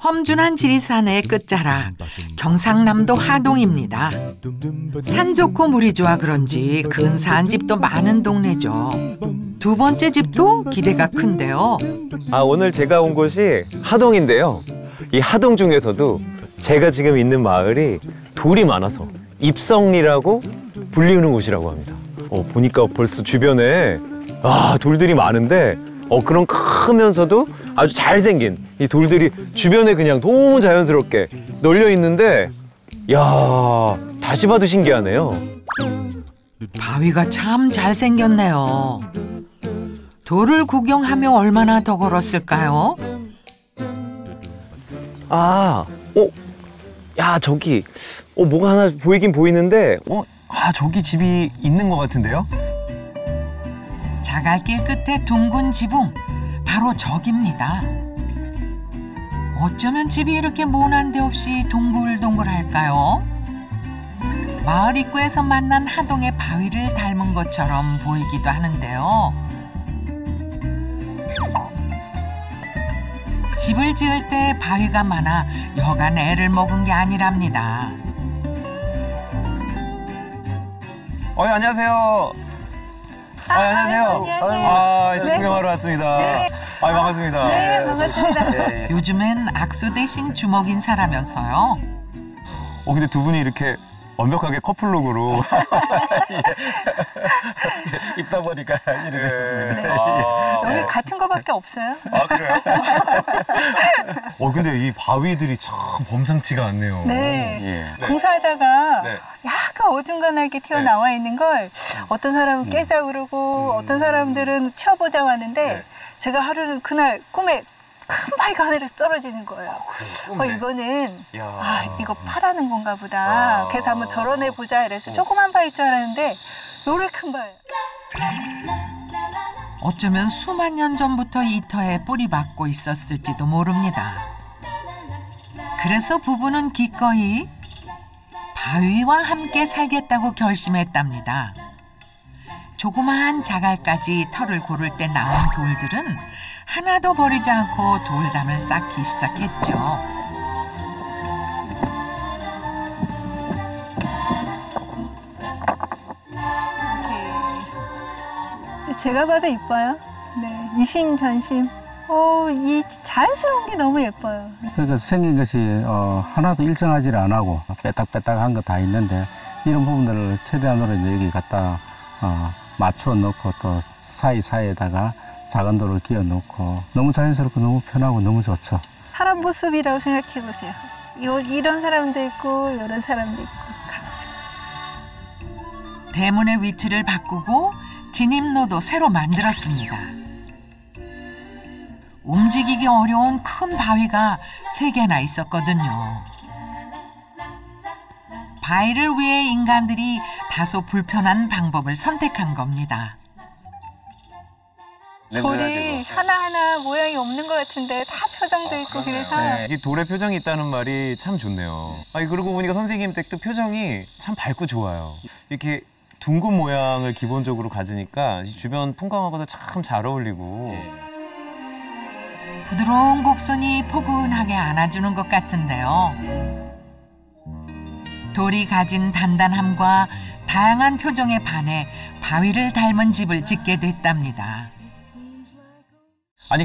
험준한 지리산의 끝자락 경상남도 하동입니다. 산 좋고 물이 좋아 그런지 근사한 집도 많은 동네죠. 두 번째 집도 기대가 큰데요. 오늘 제가 온 곳이 하동인데요. 이 하동 중에서도 제가 지금 있는 마을이 돌이 많아서 입성리라고 불리우는 곳이라고 합니다. 보니까 벌써 주변에 돌들이 많은데 그런 크면서도 아주 잘생긴 이 돌들이 주변에 그냥 너무 자연스럽게 널려 있는데, 이야, 다시 봐도 신기하네요. 바위가 참 잘생겼네요. 돌을 구경하며 얼마나 더 걸었을까요? 야, 저기 뭐가 하나 보이긴 보이는데, 저기 집이 있는 것 같은데요? 자갈길 끝에 둥근 지붕, 바로 저깁니다. 어쩌면 집이 이렇게 모난 데 없이 동글동글할까요? 마을 입구에서 만난 하동의 바위를 닮은 것처럼 보이기도 하는데요. 집을 지을 때 바위가 많아 여간 애를 먹은 게 아니랍니다. 안녕하세요. 안녕하세요. 집 구경하러 왔습니다. 네. 반갑습니다. 네, 반갑습니다. 네. 요즘엔 악수 대신 주먹 인사라면서요. 근데 두 분이 이렇게 완벽하게 커플룩으로 입다 보니까 이렇게 됐습니다. 네. 여기 같은 거밖에 없어요. 그래요? 근데 이 바위들이 참 범상치가 않네요. 네. 공사하다가 네. 약간 어중간하게 튀어나와 있는 걸 어떤 사람은 깨자 그러고 어떤 사람들은 치워보자고 하는데 제가 하루는 그날 꿈에 큰 바위가 하늘에서 떨어지는 거예요. 이거는 이거 파라는 건가 보다. 그래서 한번 덜어내 보자 이래서 조그만 바위일 줄 알았는데 요래 큰 바위. 어쩌면 수만 년 전부터 이 터에 뿌리박고 있었을지도 모릅니다. 그래서 부부는 기꺼이 바위와 함께 살겠다고 결심했답니다. 조그마한 자갈까지 털을 고를 때 나온 돌들은 하나도 버리지 않고 돌담을 쌓기 시작했죠. 제가 봐도 이뻐요. 네, 이심전심. 이 자연스러운 게 너무 예뻐요. 그러니까 생긴 것이 하나도 일정하지 않고 빼딱빼딱한 거 다 있는데 이런 부분들을 최대한으로 이제 여기 갖다 맞춰 놓고 또 사이사이에다가 작은 돌을 끼워 놓고 너무 자연스럽고 너무 편하고 너무 좋죠. 사람 모습이라고 생각해 보세요. 이런 사람도 있고 이런 사람도 있고 각자. 대문의 위치를 바꾸고 진입로도 새로 만들었습니다. 움직이기 어려운 큰 바위가 3개나 있었거든요. 바위를 위해 인간들이 다소 불편한 방법을 선택한 겁니다. 돌이 하나하나 모양이 없는 것 같은데 다 표정도 있고 그래서. 이 돌에 표정이 있다는 말이 참 좋네요. 그러고 보니까 선생님 댁도 표정이 참 밝고 좋아요. 이렇게 둥근 모양을 기본적으로 가지니까 주변 풍광하고도 참 잘 어울리고. 부드러운 곡선이 포근하게 안아주는 것 같은데요. 돌이 가진 단단함과 다양한 표정에 반해 바위를 닮은 집을 짓게 됐답니다.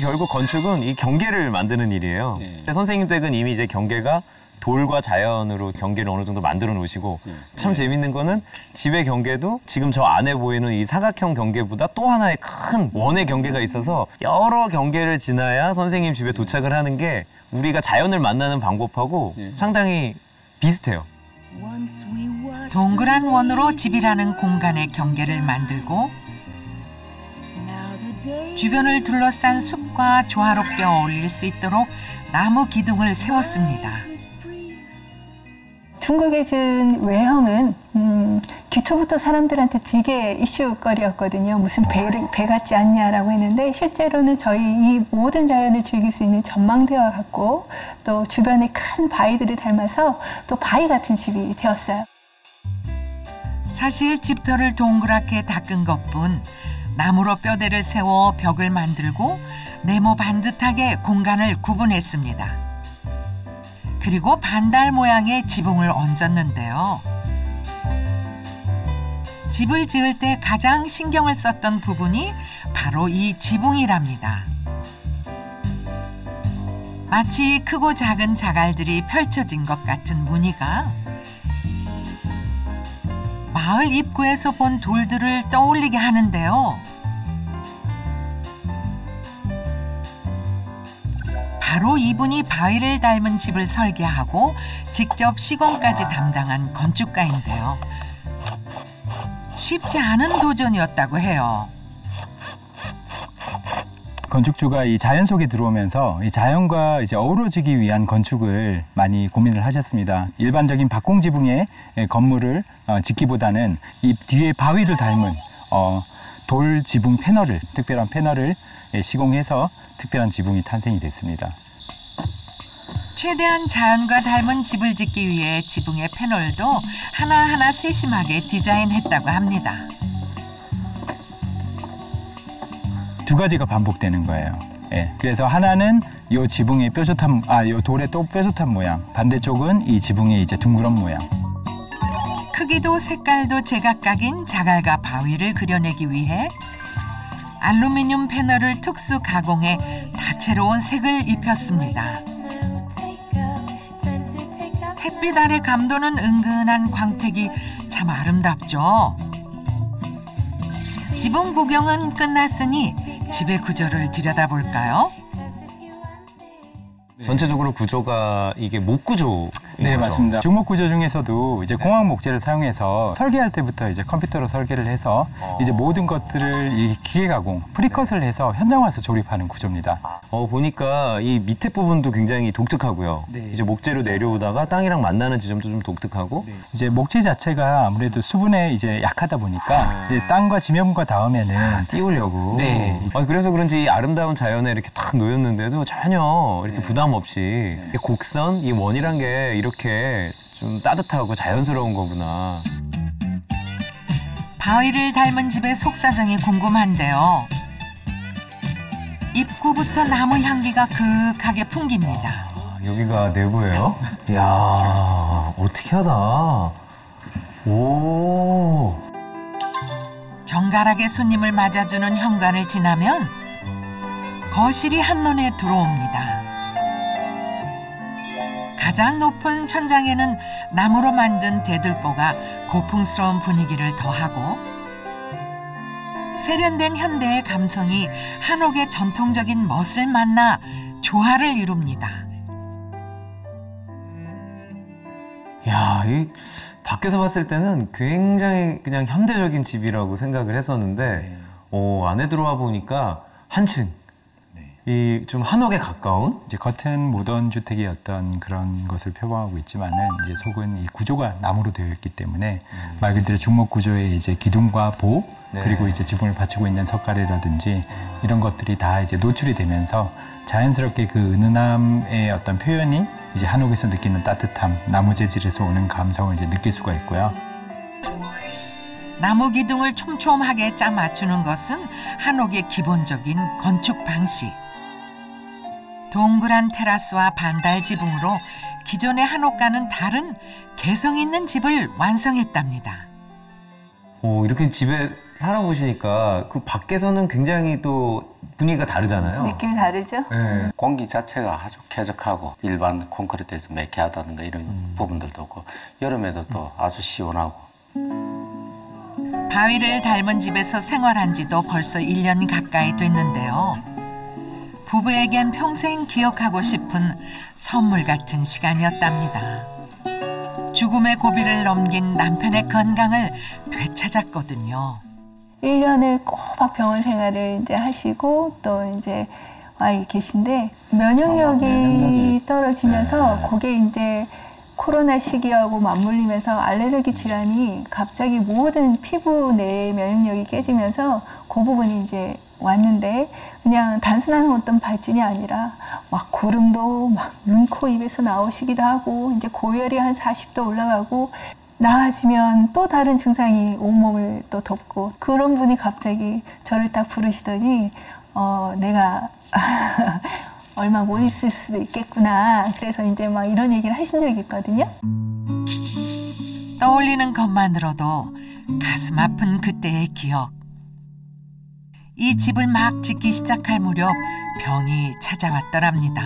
결국 건축은 이 경계를 만드는 일이에요. 선생님 댁은 이미 이제 경계가 돌과 자연으로 경계를 어느 정도 만들어 놓으시고 참 재밌는 거는 집의 경계도 지금 저 안에 보이는 이 사각형 경계보다 또 하나의 큰 원의 경계가 있어서 여러 경계를 지나야 선생님 집에 도착을 하는 게 우리가 자연을 만나는 방법하고 상당히 비슷해요. 동그란 원으로 집이라는 공간의 경계를 만들고 주변을 둘러싼 숲과 조화롭게 어울릴 수 있도록 나무 기둥을 세웠습니다. 둥글게 지은 외형은 기초부터 사람들한테 되게 이슈거리였거든요. 무슨 배 같지 않냐라고 했는데 실제로는 저희 이 모든 자연을 즐길 수 있는 전망대와 같고 또 주변에 큰 바위들을 닮아서 또 바위 같은 집이 되었어요. 사실 집터를 동그랗게 닦은 것뿐 나무로 뼈대를 세워 벽을 만들고 네모 반듯하게 공간을 구분했습니다. 그리고 반달 모양의 지붕을 얹었는데요. 집을 지을 때 가장 신경을 썼던 부분이 바로 이 지붕이랍니다. 마치 크고 작은 자갈들이 펼쳐진 것 같은 무늬가 마을 입구에서 본 돌들을 떠올리게 하는데요. 바로 이분이 바위를 닮은 집을 설계하고 직접 시공까지 담당한 건축가인데요. 쉽지 않은 도전이었다고 해요. 건축주가 이 자연 속에 들어오면서 이 자연과 이제 어우러지기 위한 건축을 많이 고민을 하셨습니다. 일반적인 박공 지붕의 건물을 짓기보다는 이 뒤에 바위를 닮은 돌 지붕 패널을, 특별한 패널을 시공해서 특별한 지붕이 탄생이 됐습니다. 최대한 자연과 닮은 집을 짓기 위해 지붕의 패널도 하나하나 세심하게 디자인했다고 합니다. 두 가지가 반복되는 거예요. 예, 그래서 하나는 이 지붕의 뾰족한, 이 돌의 또 뾰족한 모양, 반대쪽은 이 지붕의 이제 둥그런 모양. 크기도 색깔도 제각각인 자갈과 바위를 그려내기 위해 알루미늄 패널을 특수 가공해 다채로운 색을 입혔습니다. 햇빛 아래 감도는 은근한 광택이 참 아름답죠. 지붕 구경은 끝났으니 집의 구조를 들여다볼까요? 전체적으로 구조가 이게 목구조. 네, 맞습니다. 중목 구조 중에서도 이제 공학 목재를 사용해서 설계할 때부터 이제 컴퓨터로 설계를 해서 이제 모든 것들을 이 기계 가공, 프리컷을 해서 현장 와서 조립하는 구조입니다. 보니까 이 밑에 부분도 굉장히 독특하고요. 네. 이제 목재로 내려오다가 땅이랑 만나는 지점도 좀 독특하고. 네. 이제 목재 자체가 아무래도 수분에 이제 약하다 보니까 이제 땅과 지면과 닿으면은 띄우려고. 네. 그래서 그런지 이 아름다운 자연에 이렇게 탁 놓였는데도 전혀 이렇게 부담 없이 이 곡선, 이 원이란 게 이렇게 좀 따뜻하고 자연스러운 거구나. 바위를 닮은 집의 속사정이 궁금한데요. 입구부터 나무 향기가 그윽하게 풍깁니다. 여기가 내부예요? 이야, 어떻게 하다. 오. 정갈하게 손님을 맞아주는 현관을 지나면 거실이 한눈에 들어옵니다. 가장 높은 천장에는 나무로 만든 대들보가 고풍스러운 분위기를 더하고 세련된 현대의 감성이 한옥의 전통적인 멋을 만나 조화를 이룹니다. 야, 이 밖에서 봤을 때는 굉장히 그냥 현대적인 집이라고 생각을 했었는데 안에 들어와 보니까 한층 이 좀 한옥에 가까운? 이제 겉은 모던 주택의 어떤 그런 것을 표방하고 있지만은 이제 속은 이 구조가 나무로 되어 있기 때문에 말 그대로 중목 구조의 이제 기둥과 보 네. 그리고 이제 지붕을 받치고 있는 석가래라든지 이런 것들이 다 이제 노출이 되면서 자연스럽게 그 은은함의 어떤 표현이 이제 한옥에서 느끼는 따뜻함, 나무 재질에서 오는 감성을 이제 느낄 수가 있고요. 나무 기둥을 촘촘하게 짜 맞추는 것은 한옥의 기본적인 건축 방식. 동그란 테라스와 반달 지붕으로 기존의 한옥과는 다른 개성 있는 집을 완성했답니다. 이렇게 집에 살아보시니까 그 밖에서는 굉장히 또 분위기가 다르잖아요. 느낌이 다르죠? 네. 공기 자체가 아주 쾌적하고 일반 콘크리트에서 매캐하다든가 이런 부분들도 없고 여름에도 또 아주 시원하고. 바위를 닮은 집에서 생활한 지도 벌써 1년 가까이 됐는데요. 부부에겐 평생 기억하고 싶은 선물 같은 시간이었답니다. 죽음의 고비를 넘긴 남편의 건강을 되찾았거든요. 1년을 꼬박 병원 생활을 이제 하시고 또 이제 와 계신데 면역력이 떨어지면서 그게 이제 코로나 시기하고 맞물리면서 알레르기 질환이 갑자기 모든 피부 내 면역력이 깨지면서 그 부분이 이제 왔는데 그냥 단순한 어떤 발진이 아니라 막 고름도 막 눈, 코, 입에서 나오시기도 하고 이제 고열이 한 40도 올라가고 나아지면 또 다른 증상이 온몸을 또 덮고 그런 분이 갑자기 저를 딱 부르시더니 내가 얼마 못 있을 수도 있겠구나. 그래서 이제 막 이런 얘기를 하신 적이 있거든요. 떠올리는 것만으로도 가슴 아픈 그때의 기억. 이 집을 막 짓기 시작할 무렵 병이 찾아왔더랍니다.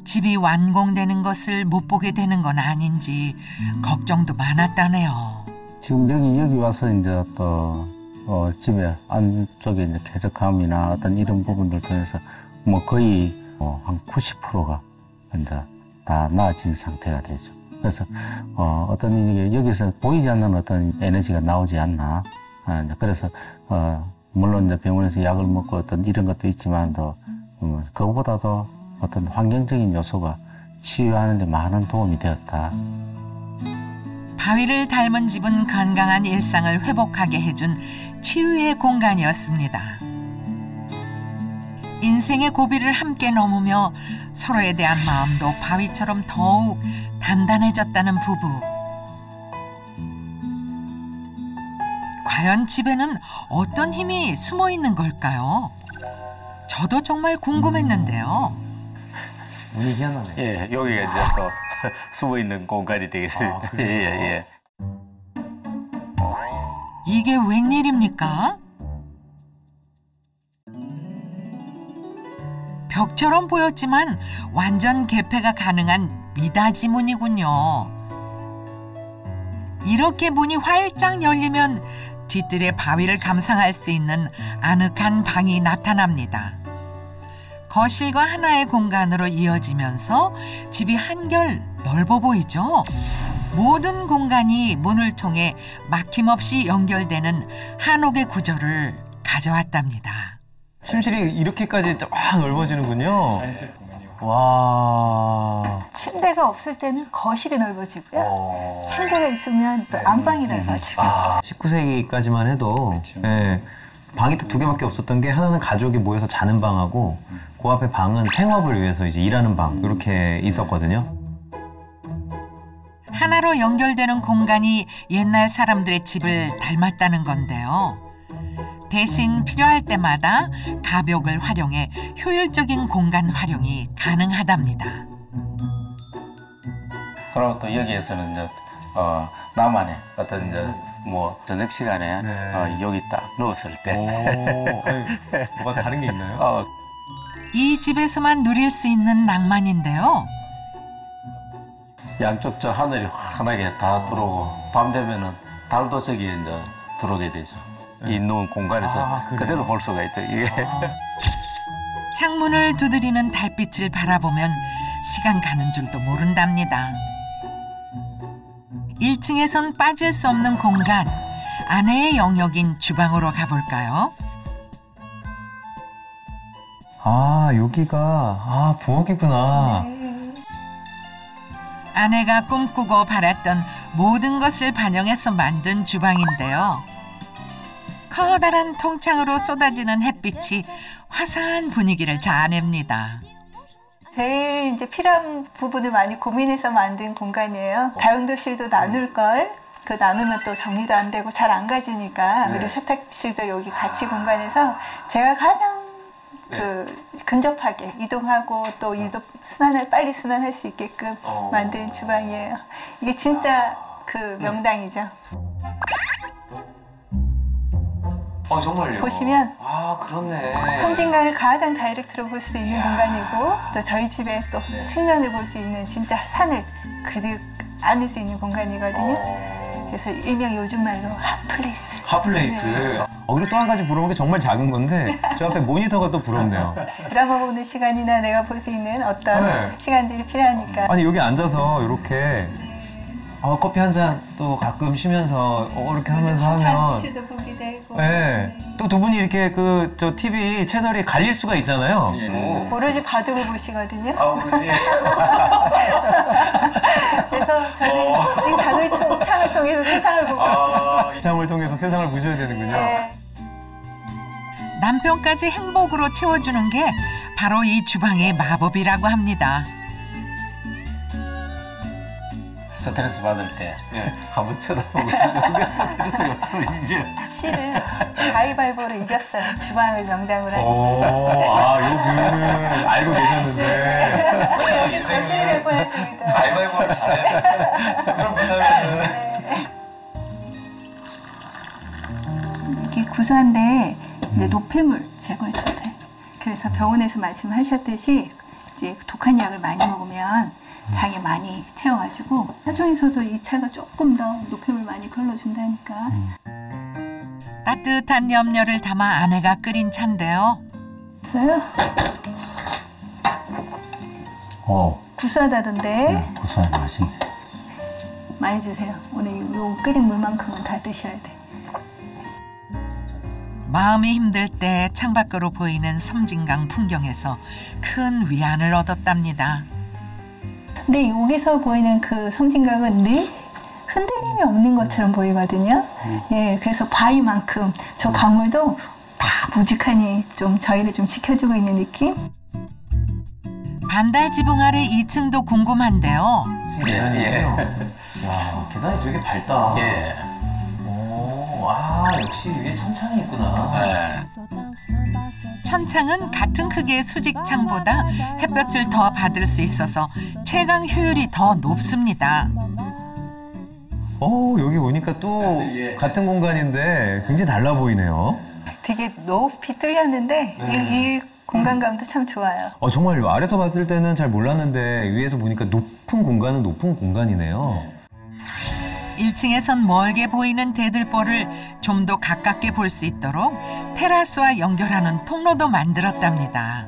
집이 완공되는 것을 못 보게 되는 건 아닌지 걱정도 많았다네요. 지금 여기 와서 이제 또 집에 안쪽에 이제 쾌적함이나 어떤 이런 부분들 통해서 뭐 거의 한 90%가 이제 다 나아진 상태가 되죠. 그래서 어떤 이게 여기서 보이지 않는 어떤 에너지가 나오지 않나. 그래서 물론 이제 병원에서 약을 먹고 어떤 이런 것도 있지만도 그거보다도 어떤 환경적인 요소가 치유하는 데 많은 도움이 되었다. 바위를 닮은 집은 건강한 일상을 회복하게 해준 치유의 공간이었습니다. 인생의 고비를 함께 넘으며 서로에 대한 마음도 바위처럼 더욱 단단해졌다는 부부. 과연 집에는 어떤 힘이 숨어 있는 걸까요? 저도 정말 궁금했는데요. 문이 희한하네. 예, 여기가 이제 또 숨어 있는 공간이 되겠습니다. 예, 예. 이게 웬일입니까? 벽처럼 보였지만 완전 개폐가 가능한 미닫이 문이군요. 이렇게 문이 활짝 열리면 뒤뜰의 바위를 감상할 수 있는 아늑한 방이 나타납니다. 거실과 하나의 공간으로 이어지면서 집이 한결 넓어 보이죠? 모든 공간이 문을 통해 막힘없이 연결되는 한옥의 구조를 가져왔답니다. 침실이 이렇게까지 쫙 넓어지는군요. 와. 침대가 없을 때는 거실이 넓어지고요. 침대가 있으면 또 안방이 넓어지고. 19세기까지만 해도 예, 방이 딱 2개밖에 없었던 게 하나는 가족이 모여서 자는 방하고 그 앞에 방은 생업을 위해서 이제 일하는 방 이렇게 있었거든요. 하나로 연결되는 공간이 옛날 사람들의 집을 닮았다는 건데요. 대신 필요할 때마다 가벽을 활용해 효율적인 공간 활용이 가능하답니다. 그리고 또 여기에서는 이제 나만의 어떤 이제 뭐 저녁 시간에 여기 딱 누웠을 때 뭐가 다른 게 있나요? 이 집에서만 누릴 수 있는 낭만인데요. 양쪽 저 하늘이 환하게 다 들어오고 밤 되면은 달도 저기 이제 들어오게 되죠. 이 누운 공간에서 그대로 볼 수가 있죠. 이게. 창문을 두드리는 달빛을 바라보면 시간 가는 줄도 모른답니다. 1층에선 빠질 수 없는 공간, 아내의 영역인 주방으로 가볼까요? 여기가 부엌이구나. 아내가 꿈꾸고 바랐던 모든 것을 반영해서 만든 주방인데요. 커다란 통창으로 쏟아지는 햇빛이 화사한 분위기를 자아냅니다. 제일 이제 필요한 부분을 많이 고민해서 만든 공간이에요. 다용도실도 나눌 걸. 그 나누면 또 정리도 안 되고 잘 안 가지니까. 그리고 세탁실도 여기 같이 공간에서 제가 가장 근접하게 이동하고 또 일도 빨리 순환할 수 있게끔 만든 주방이에요. 이게 진짜 명당이죠. 정말요? 보시면 그렇네. 섬진강을 가장 다이렉트로 볼 수 있는 공간이고 또 저희 집에 또 측면을 볼 수 있는 진짜 산을 그득 안을 수 있는 공간이거든요. 그래서 일명 요즘 말로 핫플레이스. 핫플레이스. 네. 그리고 또 한 가지 부러운 게 정말 작은 건데 저 앞에 모니터가 또 부럽네요. 드라마 보는 시간이나 내가 볼 수 있는 어떤 시간들이 필요하니까. 아니 여기 앉아서 이렇게 커피 한 잔 또 가끔 쉬면서 이렇게 하면서 하면 슈도 보게 되고. 네. 또 두 분이 이렇게 저 TV 채널이 갈릴 수가 있잖아요. 오로지 바둑을 보시거든요. 그렇지. 그래서 저는 이 창을 통해서 세상을 보고 있어요. 이 창을 통해서 세상을 보셔야 되는군요. 네. 남편까지 행복으로 채워주는 게 바로 이 주방의 마법이라고 합니다. 스트레스 받을 때 한번 쳐다보고 스트레스가 풀리죠. 실은 가위바위보로 이겼어요. 주방을 명당으로 하니까. 요 부분은 알고 계셨는데. 여기 거실이 될 뻔했습니다. 가위바위보를 잘해서. 그럼 못하면은. 이렇게 구수한데 이제 노폐물 제거해줘야 돼. 그래서 병원에서 말씀하셨듯이 이제 독한 약을 많이 먹으면 장에 많이 채워가지고 사중에서도 이 차가 조금 더 노폐물 많이 걸러준다니까. 따뜻한 염료를 담아 아내가 끓인 차인데요. 있어요? 구수하다던데. 구수한 맛이. 많이 드세요. 오늘 요 끓인 물만큼은 다 드셔야 돼. 마음이 힘들 때 창밖으로 보이는 섬진강 풍경에서 큰 위안을 얻었답니다. 근데 여기서 보이는 그 섬진강은 늘 흔들림이 없는 것처럼 보이거든요. 예, 그래서 바위만큼 저 강물도 다 무직하니 좀 저희를 좀 지켜주고 있는 느낌? 반달 지붕 아래 2층도 궁금한데요. 와, 계단이 되게 밝다. 예. 역시 위에 천창이 있구나. 천창은 같은 크기의 수직창보다 햇볕을 더 받을 수 있어서 채광 효율이 더 높습니다. 여기 오니까 또 같은 공간인데 굉장히 달라 보이네요. 되게 높이 뚫렸는데 이 공간감도 참 좋아요. 정말 아래서 봤을 때는 잘 몰랐는데 위에서 보니까 높은 공간은 높은 공간이네요. 1층에선 멀게 보이는 대들보를 좀 더 가깝게 볼 수 있도록 테라스와 연결하는 통로도 만들었답니다.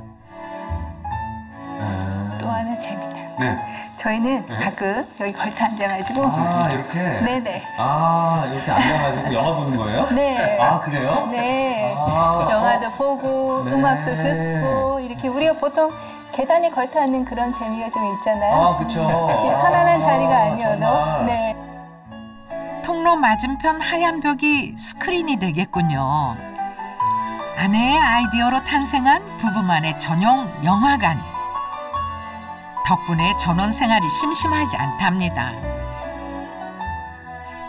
또 하나 재미다. 네. 저희는 가끔 여기 걸터 앉아가지고 이렇게? 네네. 이렇게 앉아가지고 영화 보는 거예요? 네. 그래요? 네. 영화도 보고 음악도 듣고 이렇게 우리가 보통 계단에 걸터 앉는 그런 재미가 좀 있잖아요. 그쵸. 집 편안한 자리가 아니어도. 정말. 네. 통로 맞은편 하얀 벽이 스크린이 되겠군요. 아내의 아이디어로 탄생한 부부만의 전용 영화관. 덕분에 전원 생활이 심심하지 않답니다.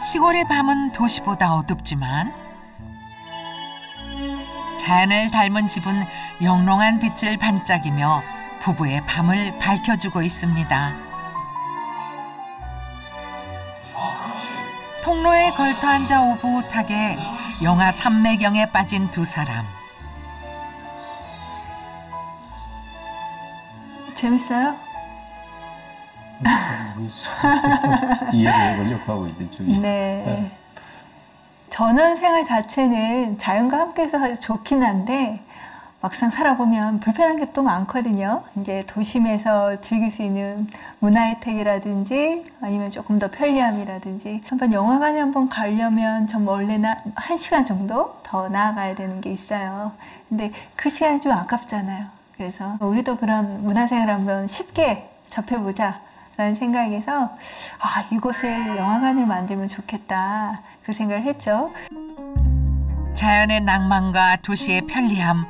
시골의 밤은 도시보다 어둡지만 자연을 닮은 집은 영롱한 빛을 반짝이며 부부의 밤을 밝혀주고 있습니다. 통로에 걸터 앉아 오붓하게 영화 삼매경에 빠진 두 사람. 재밌어요? 이해를 해보려고 하고 있는 중이에요. 네. 전원 생활 자체는 자연과 함께해서 아주 좋긴 한데 막상 살아보면 불편한 게 또 많거든요. 이제 도심에서 즐길 수 있는 문화 혜택이라든지 아니면 조금 더 편리함이라든지 한번 영화관에 한번 가려면 좀 원래는 1시간 정도 더 나아가야 되는 게 있어요. 근데 그 시간이 좀 아깝잖아요. 그래서 우리도 그런 문화생활을 한번 쉽게 접해보자 라는 생각에서 이곳에 영화관을 만들면 좋겠다 그 생각을 했죠. 자연의 낭만과 도시의 편리함,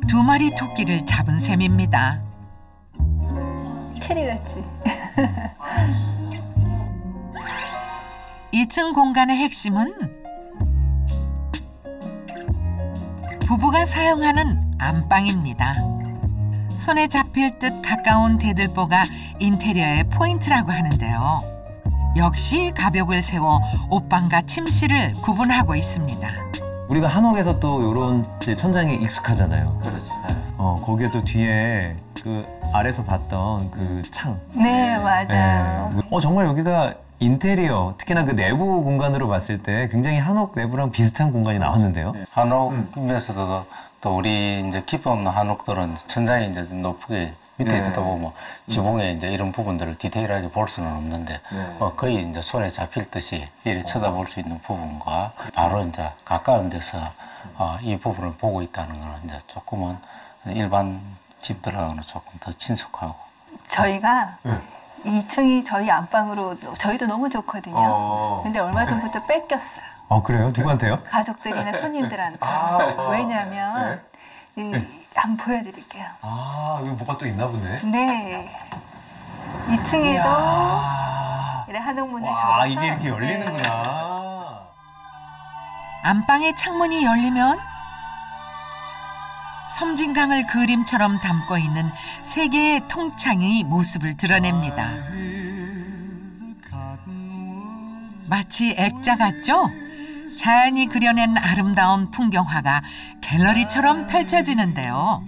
두 마리 토끼를 잡은 셈입니다. 캐리 같지? 2층 공간의 핵심은 부부가 사용하는 안방입니다. 손에 잡힐 듯 가까운 대들보가 인테리어의 포인트라고 하는데요. 역시 가벽을 세워 옷방과 침실을 구분하고 있습니다. 우리가 한옥에서 또 이런 천장에 익숙하잖아요. 그렇죠. 거기에 또 뒤에 그 아래서 봤던 그 창. 네, 맞아요. 정말 여기가 인테리어, 특히나 그 내부 공간으로 봤을 때 굉장히 한옥 내부랑 비슷한 공간이 나왔는데요. 한옥이면서도 또 우리 이제 기본 한옥들은 천장이 이제 높게 밑에 있다 보면 지붕에 이제 이런 부분들을 디테일하게 볼 수는 없는데 거의 이제 손에 잡힐 듯이 이렇게 쳐다볼 수 있는 부분과 바로 이제 가까운 데서 이 부분을 보고 있다는 건 이제 조금은 일반 집들하고는 조금 더 친숙하고. 저희가 2층이 저희 안방으로 저희도 너무 좋거든요. 근데 얼마 전부터 뺏겼어요. 그래요? 누구한테요? 가족들이나 손님들한테. 왜냐하면 한번 보여드릴게요. 여기 뭐가 또 있나 보네. 네. 2층에도 한옥문을 접어서 이게 이렇게 네. 열리는구나. 안방의 창문이 열리면 섬진강을 그림처럼 담고 있는 세 개의 통창이 모습을 드러냅니다. 마치 액자 같죠? 자연이 그려낸 아름다운 풍경화가 갤러리처럼 펼쳐지는데요.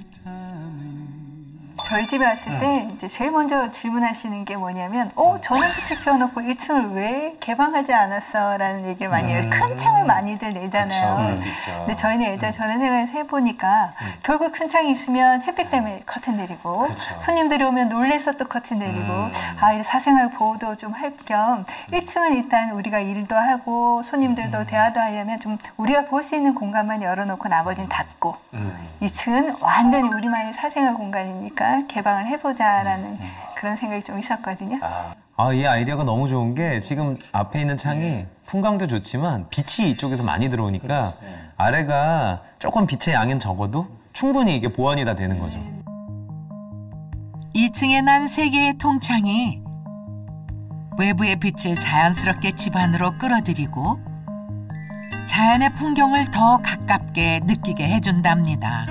저희 집에 왔을 때 이제 제일 먼저 질문하시는 게 뭐냐면 전원주택 지어놓고 1층을 왜 개방하지 않았어? 라는 얘기를 많이 해요. 큰 창을 많이들 내잖아요. 그럴 수 있죠. 근데 저희는 예전에 저런 생각을 해보니까 결국 큰 창이 있으면 햇빛 때문에 커튼 내리고 손님들이 오면 놀래서 또 커튼 내리고 이런 사생활 보호도 좀 할 겸 1층은 일단 우리가 일도 하고 손님들도 대화도 하려면 좀 우리가 볼 수 있는 공간만 열어놓고 나머지는 닫고 2층은 완전히 우리만의 사생활 공간이니까 개방을 해보자라는 그런 생각이 좀 있었거든요. 이 아이디어가 너무 좋은 게 지금 앞에 있는 창이 풍광도 좋지만 빛이 이쪽에서 많이 들어오니까 아래가 조금 빛의 양은 적어도 충분히 이게 보완이 다 되는 거죠. 2층에 난 세 개의 통창이 외부의 빛을 자연스럽게 집 안으로 끌어들이고 자연의 풍경을 더 가깝게 느끼게 해준답니다.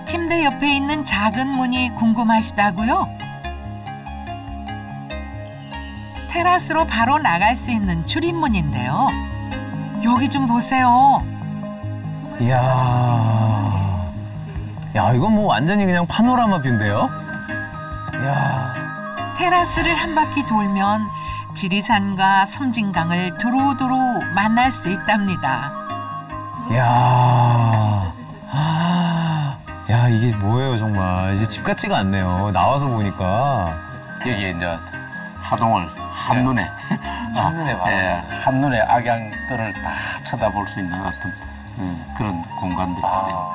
침대 옆에 있는 작은 문이 궁금하시다고요? 테라스로 바로 나갈 수 있는 출입문인데요. 여기 좀 보세요. 이야, 이건 뭐 완전히 그냥 파노라마 뷰인데요? 이야. 테라스를 한 바퀴 돌면 지리산과 섬진강을 두루두루 만날 수 있답니다. 이야. 이게 뭐예요, 정말. 이제 집 같지가 않네요. 나와서 보니까. 여기에 이제 하동을 한눈에 한눈에 봐요. 한눈에 악양들을 다 쳐다볼 수 있는 어떤 그런 공간들이에요.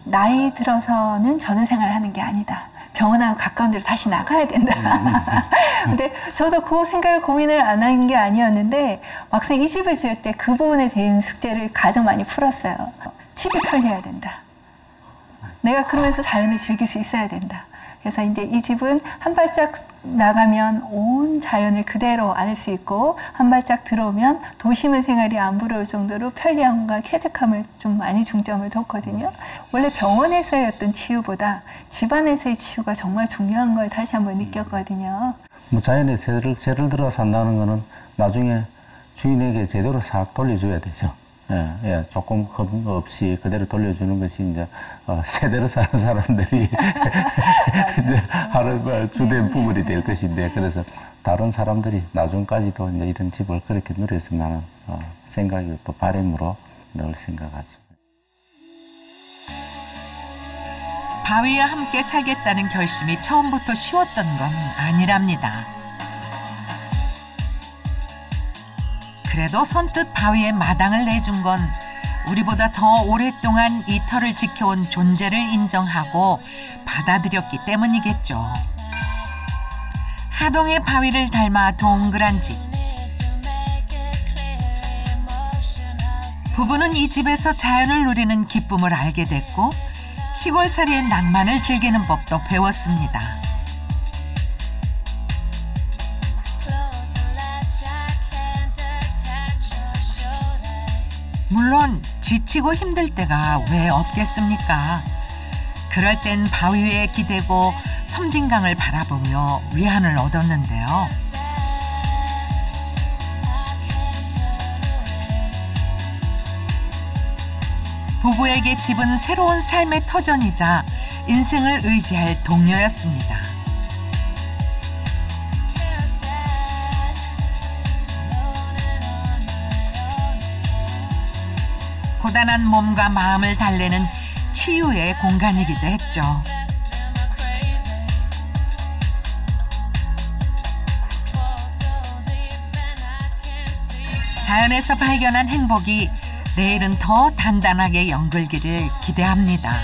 나이 들어서는 전원생활을 하는 게 아니다. 병원하고 가까운 데로 다시 나가야 된다. 근데 저도 그 생각을 고민을 안 한 게 아니었는데 막상 이 집을 지을 때 그 부분에 대한 숙제를 가장 많이 풀었어요. 집이 편리해야 된다. 내가 그러면서 자연을 즐길 수 있어야 된다. 그래서 이제 이 집은 한 발짝 나가면 온 자연을 그대로 알 수 있고 한 발짝 들어오면 도시물 생활이 안 부러울 정도로 편리함과 쾌적함을 좀 많이 중점을 뒀거든요. 원래 병원에서의 어떤 치유보다 집안에서의 치유가 정말 중요한 걸 다시 한번 느꼈거든요. 뭐 자연에 죄를 들어 산다는 거는 나중에 주인에게 제대로 싹 돌려줘야 되죠. 조금 겁 없이 그대로 돌려주는 것이 이제 세대로 사는 사람들이 하는 주된 부분이 될 것인데, 그래서 다른 사람들이 나중까지도 이제 이런 집을 그렇게 누렸으면 하는 생각이 또 바람으로 늘 생각하죠. 바위와 함께 살겠다는 결심이 처음부터 쉬웠던 건 아니랍니다. 그래도 선뜻 바위에 마당을 내준 건 우리보다 더 오랫동안 이 터를 지켜온 존재를 인정하고 받아들였기 때문이겠죠. 하동의 바위를 닮아 동그란 집. 부부는 이 집에서 자연을 누리는 기쁨을 알게 됐고 시골살이의 낭만을 즐기는 법도 배웠습니다. 물론 지치고 힘들 때가 왜 없겠습니까? 그럴 땐 바위 위에 기대고 섬진강을 바라보며 위안을 얻었는데요. 부부에게 집은 새로운 삶의 터전이자 인생을 의지할 동료였습니다. 고단한 몸과 마음을 달래는 치유의 공간이기도 했죠. 자연에서 발견한 행복이 내일은 더 단단하게 연글기를 기대합니다.